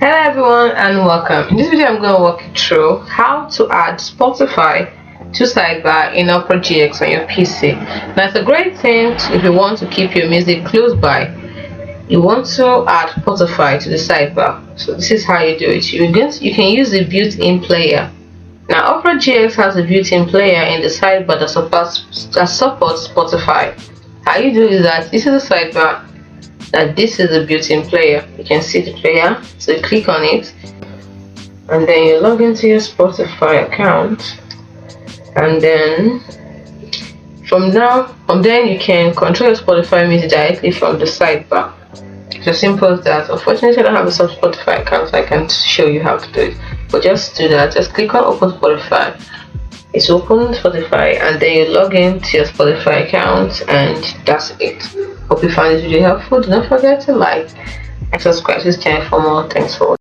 Hello everyone and welcome. In this video I'm going to walk you through how to add Spotify to Sidebar in Opera GX on your PC. Now it's a great thing if you want to keep your music close by. You want to add Spotify to the sidebar. So this is how you do it. You can use the built-in player. Now Opera GX has a built-in player in the sidebar that supports Spotify. How you do is that this is the sidebar. That this is a built-in player. You can see the player, so you click on it and then you log into your Spotify account, and then from then you can control your Spotify music directly from the sidebar. It's as simple as that. Unfortunately I don't have a Spotify account, so I can't show you how to do it, but just do that. Just click on open Spotify. It's open Spotify and then you log into your Spotify account, and that's it. Hope you found this video helpful. Do not forget to like and subscribe to this channel for more. Thanks for watching.